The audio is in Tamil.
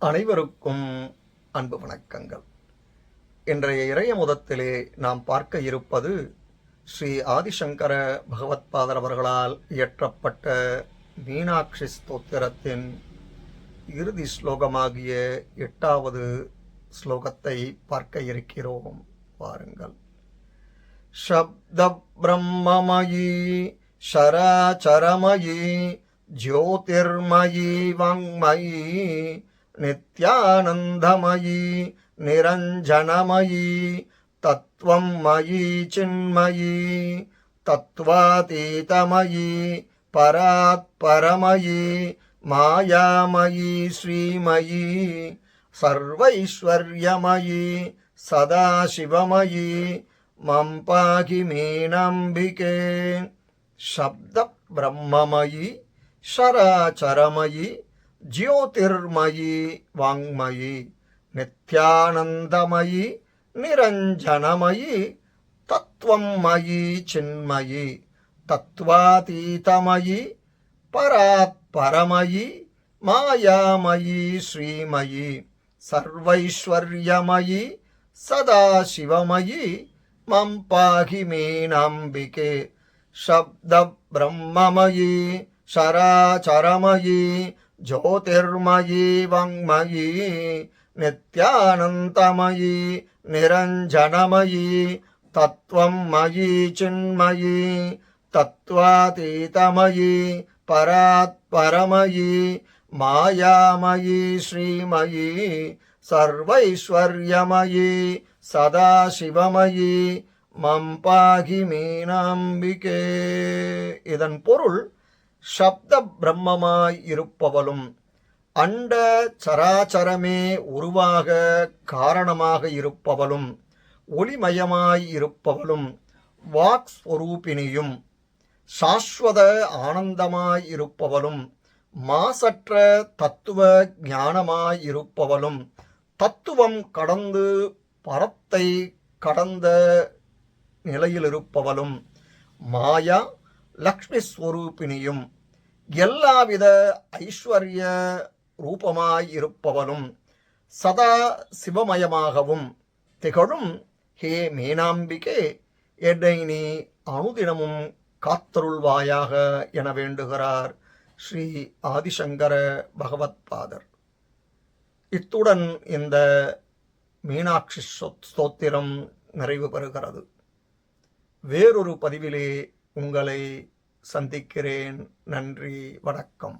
அனைவருக்கும் அன்பு வணக்கங்கள். இன்றைய இறையமுதத்திலே நாம் பார்க்க இருப்பது ஸ்ரீ ஆதிசங்கர பகவத்பாதர் அவர்களால் இயற்றப்பட்ட மீனாட்சி ஸ்தோத்திரத்தின் இறுதி ஸ்லோகமாகிய 8வது ஸ்லோகத்தை பார்க்க இருக்கிறோம். வாருங்கள். சப்த பிரம்மமயி சராச்சரமயி ஜோதிர்மயி வாங்மயி நித்யானந்தமயி நிரஞ்சனமயி தத்வம் மயி சின்மயி தத்வாதீதமயி பராத்பரமயி மாயாமயி ஸ்ரீமயி சர்வைஸ்வர்யமயி சதாசிவமயி மம் பாகி மீனாம்பிகே. சப்த பிரம்மமயி சராச்சரமயி ஜோதிர்மயி வாங்மயி நித்யானந்தமயி நிரஞ்சனமயி தத்வம் மயி சின்மயி தத்வாதீதமயி பராத்பரமயி மாயாமயி ஸ்ரீமயி சர்வைஸ்வர்யமயி சதாசிவமயி மம் பாகி மீனாம்பிகே. சப்த பிரம்மமயி சராச்சரமயி ஜோதிர்மயி வாங்மயி நித்யானந்தமயி நிரஞ்சனமயி தத்வம் மயி சின்மயி தத்வாதீதமயி பராத்பரமயி மாயாமயி ஸ்ரீமயி சர்வைஸ்வர்யமயி சதாசிவமயி மம் பாகி மீனாம்பிகே. இதன் பொருள், சப்த பிரம்மமாய் இருப்பவளும் அண்ட சராச்சரமே உருவாக காரணமாக இருப்பவளும் ஒளிமயமாய் இருப்பவளும் வாக்ஸ்வரூபிணியும் சாஸ்வத ஆனந்தமாய் இருப்பவளும் மாசற்ற தத்துவ ஞானமாய் இருப்பவளும் தத்துவம் கடந்து பரத்தை கடந்த நிலையில் இருப்பவளும் மாயா லக்ஷ்மி ஸ்வரூபிணியும் எல்லாவித ஐஸ்வர்ய ரூபமாய் இருப்பவனும் சதா சிவமயமாகவும் திகழும் ஹே மீனாம்பிகே, என்னை நீ அனுதினமும் காத்தருள்வாயாக என வேண்டுகிறார் ஸ்ரீ ஆதிசங்கர பகவத்பாதர். இத்துடன் இந்த மீனாட்சி ஸ்தோத்திரம் நிறைவு பெறுகிறது. வேறொரு பதிவிலே உங்களை சந்திக்கிறேன். நன்றி, வணக்கம்.